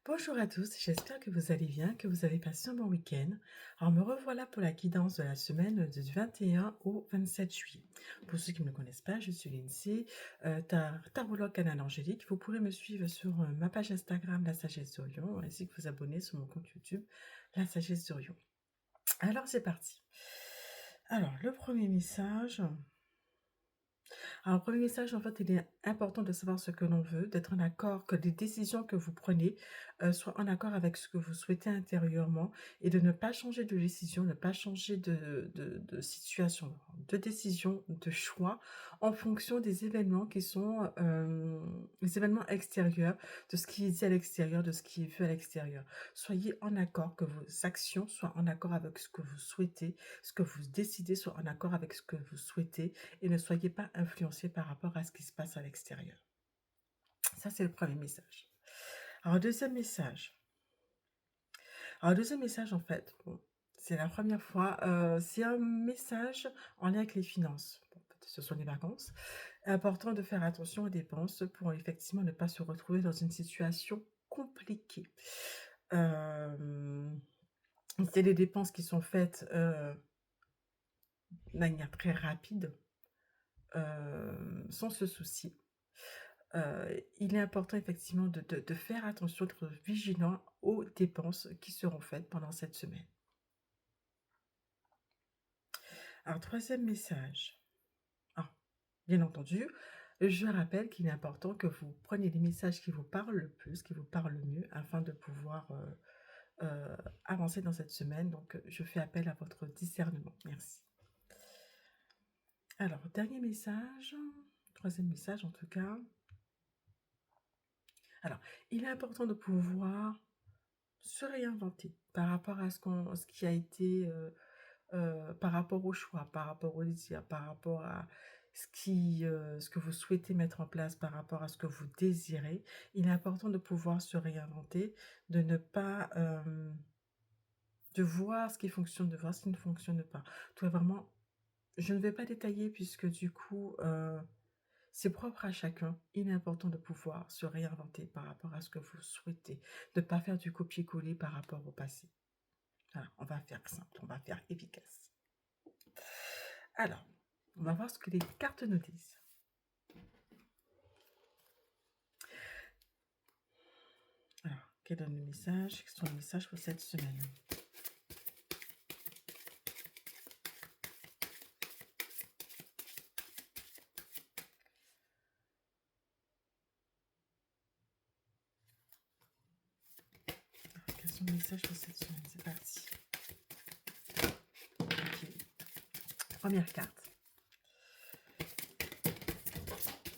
Bonjour à tous, j'espère que vous allez bien, que vous avez passé un bon week-end. Alors me revoilà pour la guidance de la semaine du 21 au 27 juillet. Pour ceux qui ne me connaissent pas, je suis Lindsay, tarologue canal angélique. Vous pourrez me suivre sur ma page Instagram La Sagesse d'Orion, ainsi que vous abonner sur mon compte YouTube La Sagesse d'Orion. Alors c'est parti. Alors le premier message. Alors, premier message, en fait, il est important de savoir ce que l'on veut, d'être en accord, que les décisions que vous prenez soient en accord avec ce que vous souhaitez intérieurement et de ne pas changer de décision, ne pas changer de situation, de décision, de choix en fonction des événements qui sont les événements extérieurs, de ce qui est dit à l'extérieur, de ce qui est vu à l'extérieur. Soyez en accord, que vos actions soient en accord avec ce que vous souhaitez, ce que vous décidez soit en accord avec ce que vous souhaitez et ne soyez pas influencé par rapport à ce qui se passe à l'extérieur. Ça, c'est le premier message. Alors, deuxième message. En fait, bon, c'est la première fois, c'est un message en lien avec les finances. Bon, peut-être que ce sont les vacances. Important de faire attention aux dépenses pour effectivement ne pas se retrouver dans une situation compliquée. C'est des dépenses qui sont faites de manière très rapide, sans se soucier. Il est important effectivement de faire attention, d'être vigilant aux dépenses qui seront faites pendant cette semaine. Alors, troisième message. Ah, bien entendu, je rappelle qu'il est important que vous preniez les messages qui vous parlent le plus, qui vous parlent le mieux, afin de pouvoir avancer dans cette semaine. Donc, je fais appel à votre discernement. Merci. Alors, dernier message, troisième message en tout cas. Alors, il est important de pouvoir se réinventer par rapport à ce qui a été, par rapport au choix, par rapport au désir, par rapport à ce que vous souhaitez mettre en place, par rapport à ce que vous désirez. Il est important de pouvoir se réinventer, de ne pas, de voir ce qui fonctionne, de voir ce qui ne fonctionne pas. Toi, vraiment, je ne vais pas détailler puisque du coup, c'est propre à chacun. Il est important de pouvoir se réinventer par rapport à ce que vous souhaitez, de ne pas faire du copier-coller par rapport au passé. Voilà, on va faire simple, on va faire efficace. Alors, on va voir ce que les cartes nous disent. Alors, quel est le message? Quels sont les messages pour cette semaine? Alors, quels sont les messages pour cette semaine? C'est parti. Ok. Première carte.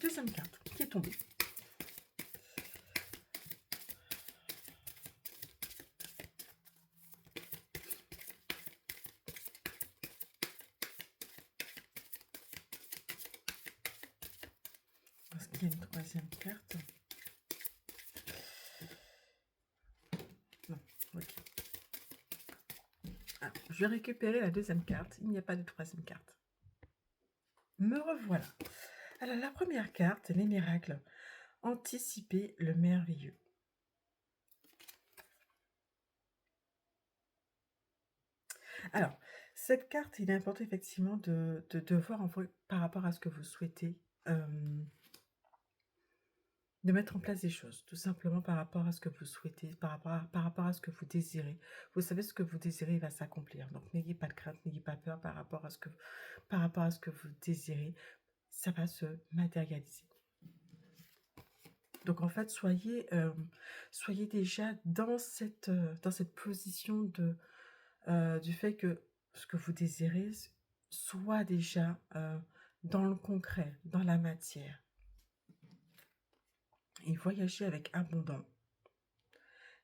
Deuxième carte qui est tombée. Est-ce qu'il y a une troisième carte? Non, ok. Alors, je vais récupérer la deuxième carte. Il n'y a pas de troisième carte. Me revoilà. Alors, la première carte, les miracles. Anticiper le merveilleux. Alors, cette carte, il est important effectivement de voir par rapport à ce que vous souhaitez, de mettre en place des choses, tout simplement par rapport à ce que vous souhaitez, par rapport à ce que vous désirez. Vous savez ce que vous désirez, il va s'accomplir. Donc, n'ayez pas de crainte, n'ayez pas peur par rapport à ce que vous désirez, ça va se matérialiser. Donc, en fait, soyez déjà dans cette position du fait que ce que vous désirez soit déjà dans le concret, dans la matière. Et voyager avec abondance.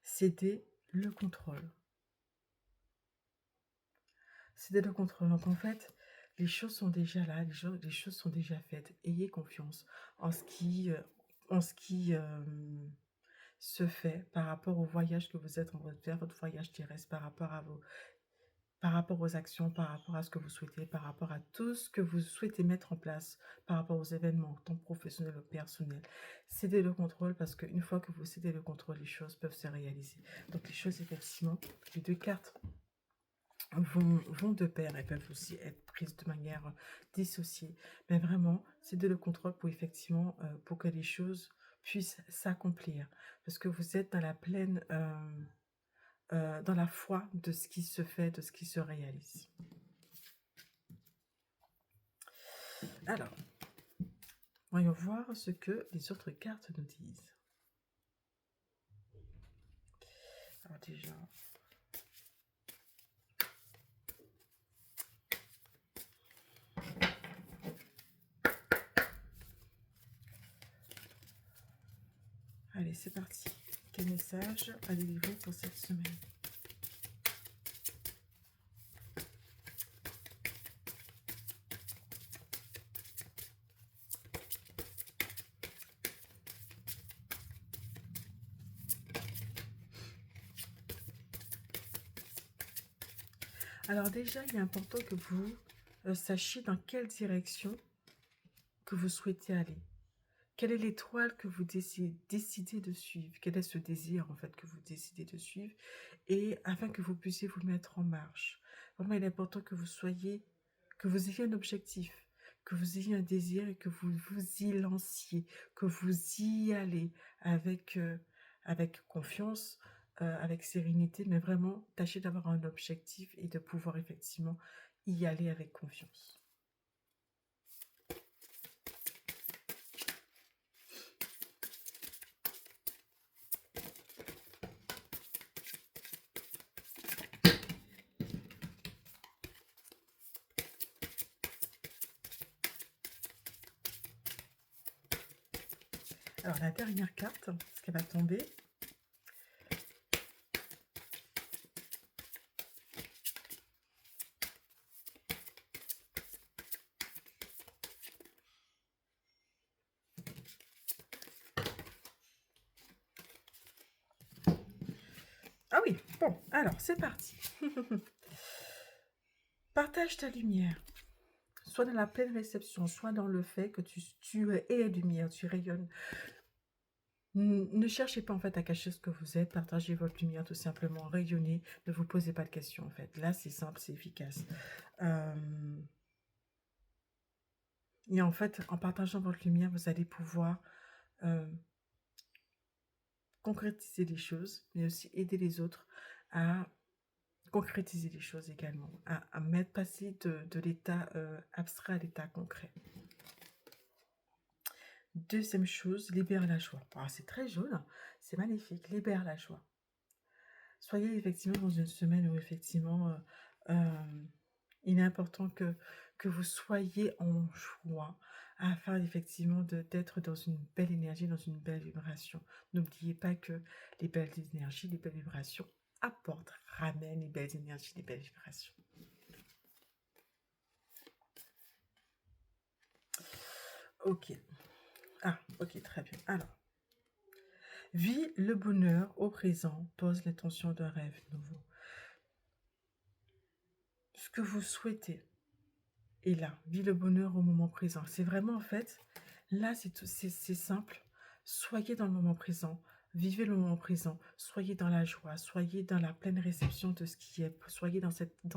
Céder le contrôle. Céder le contrôle. Donc en fait, les choses sont déjà là, les choses sont déjà faites. Ayez confiance en ce qui se fait par rapport au voyage que vous êtes en train de faire, votre voyage terrestre, par rapport à par rapport aux actions, par rapport à ce que vous souhaitez, par rapport à tout ce que vous souhaitez mettre en place, par rapport aux événements, tant professionnels ou personnels. Cédez le contrôle parce qu'une fois que vous cédez le contrôle, les choses peuvent se réaliser. Donc les choses, effectivement, les deux cartes vont de pair et peuvent aussi être prises de manière dissociée. Mais vraiment, cédez le contrôle pour effectivement, pour que les choses puissent s'accomplir. Parce que vous êtes dans la pleine, dans la foi de ce qui se fait, de ce qui se réalise. Alors, voyons voir ce que les autres cartes nous disent. Alors déjà, allez, c'est parti. Quel message à délivrer pour cette semaine? Alors déjà, il est important que vous sachiez dans quelle direction que vous souhaitez aller. Quelle est l'étoile que vous décidez de suivre? Quel est ce désir en fait que vous décidez de suivre? Et afin que vous puissiez vous mettre en marche. Vraiment, il est important que vous soyez, que vous ayez un objectif, que vous ayez un désir et que vous vous y lanciez, que vous y allez avec, avec confiance, avec sérénité, mais vraiment, tâchez d'avoir un objectif et de pouvoir effectivement y aller avec confiance. Alors, la dernière carte, ce qu'elle va tomber, ah oui, bon, alors c'est parti. Partage ta lumière, soit dans la pleine réception, soit dans le fait que tu es lumière, tu rayonnes. Ne cherchez pas en fait à cacher ce que vous êtes, partagez votre lumière tout simplement, rayonnez, ne vous posez pas de questions en fait. Là c'est simple, c'est efficace. Et en fait, en partageant votre lumière, vous allez pouvoir concrétiser les choses, mais aussi aider les autres à concrétiser les choses également, à mettre passer de l'état abstrait à l'état concret. Deuxième chose, libère la joie. Ah, c'est très jaune, c'est magnifique, libère la joie. Soyez effectivement dans une semaine où effectivement il est important que vous soyez en joie afin effectivement d'être dans une belle énergie, dans une belle vibration. N'oubliez pas que les belles énergies, les belles vibrations apportent, ramènent les belles énergies, les belles vibrations. Ok. Ah, ok, très bien. Alors, vis le bonheur au présent, pose l'intention d'un rêve nouveau. Ce que vous souhaitez est là, vis le bonheur au moment présent. C'est vraiment en fait, là c'est simple, soyez dans le moment présent, vivez le moment présent, soyez dans la joie, soyez dans la pleine réception de ce qui est, soyez dans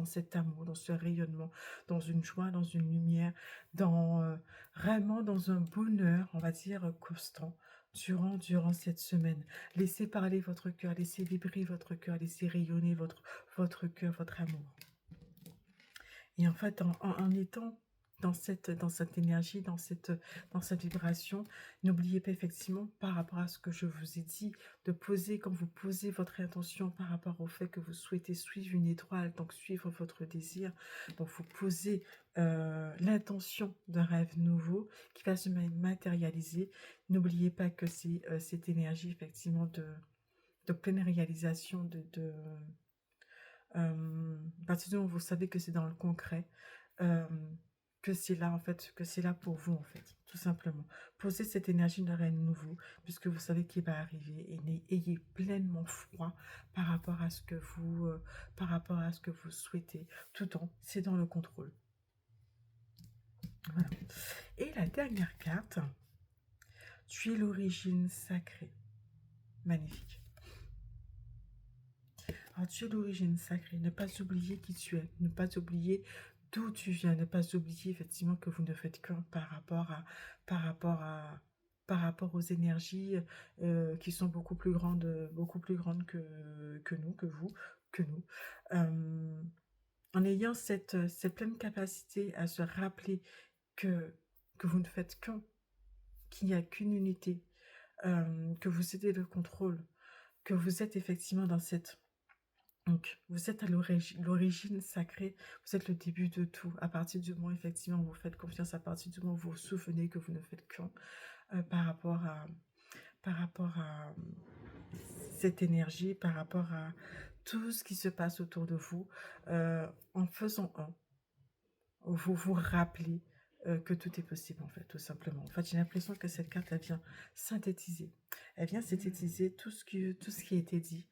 cet amour, dans ce rayonnement, dans une joie, dans une lumière, dans vraiment dans un bonheur, on va dire, constant. Durant cette semaine, laissez parler votre cœur, laissez vibrer votre cœur, laissez rayonner votre cœur, votre amour. Et en fait, en étant dans cette énergie, dans cette vibration, n'oubliez pas effectivement, par rapport à ce que je vous ai dit, de poser, quand vous posez votre intention par rapport au fait que vous souhaitez suivre une étoile, donc suivre votre désir, donc vous posez l'intention d'un rêve nouveau qui va se matérialiser. N'oubliez pas que c'est cette énergie effectivement de pleine réalisation, à partir du moment où vous savez que c'est dans le concret, que c'est là, en fait, que c'est là pour vous, en fait, tout simplement. Posez cette énergie de reine nouveau, puisque vous savez qu'il va arriver, et ayez pleinement foi par rapport à ce que vous, par rapport à ce que vous souhaitez. Tout en, c'est dans le contrôle. Voilà. Et la dernière carte, tu es l'origine sacrée. Magnifique. Alors, tu es l'origine sacrée. Ne pas oublier qui tu es. Ne pas oublier d'où tu viens. Ne pas oublier effectivement que vous ne faites qu'un par rapport à, par rapport aux énergies qui sont beaucoup plus grandes que nous, que vous, que nous. En ayant cette pleine capacité à se rappeler que vous ne faites qu'un, qu'il n'y a qu'une unité, que vous cédez le contrôle, que vous êtes effectivement dans cette... Donc, vous êtes à l'origine sacrée, vous êtes le début de tout. À partir du moment, effectivement, où vous faites confiance, à partir du moment où vous vous souvenez que vous ne faites qu'un par rapport à cette énergie, par rapport à tout ce qui se passe autour de vous, en faisant un, vous vous rappelez que tout est possible, en fait, tout simplement. En fait, j'ai l'impression que cette carte, elle vient synthétiser. Elle vient synthétiser tout ce qui a été dit.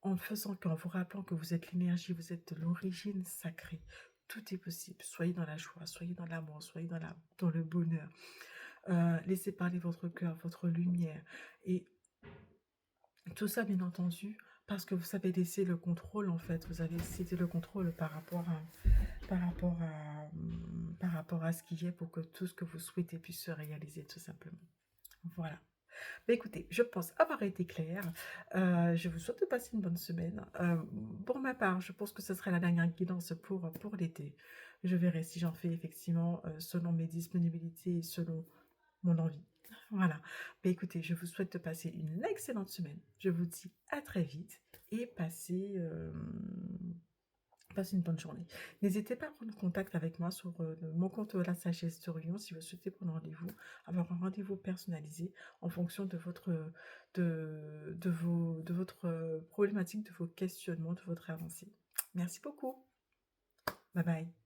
En faisant qu'en vous rappelant que vous êtes l'énergie, vous êtes de l'origine sacrée, tout est possible. Soyez dans la joie, soyez dans l'amour, soyez dans le bonheur. Laissez parler votre cœur, votre lumière. Et tout ça, bien entendu, parce que vous avez laissé le contrôle, en fait. Vous avez cédé le contrôle par rapport à ce qui est pour que tout ce que vous souhaitez puisse se réaliser, tout simplement. Voilà. Bah, écoutez, je pense avoir été claire. Je vous souhaite de passer une bonne semaine. Pour ma part, je pense que ce sera la dernière guidance pour l'été. Je verrai si j'en fais effectivement selon mes disponibilités et selon mon envie. Voilà. Bah, écoutez, je vous souhaite de passer une excellente semaine. Je vous dis à très vite et passez une bonne journée. N'hésitez pas à prendre contact avec moi sur mon compte La Sagesse d'Orion si vous souhaitez prendre rendez-vous, avoir un rendez-vous personnalisé en fonction de votre problématique, de vos questionnements, de votre avancée. Merci beaucoup. Bye bye.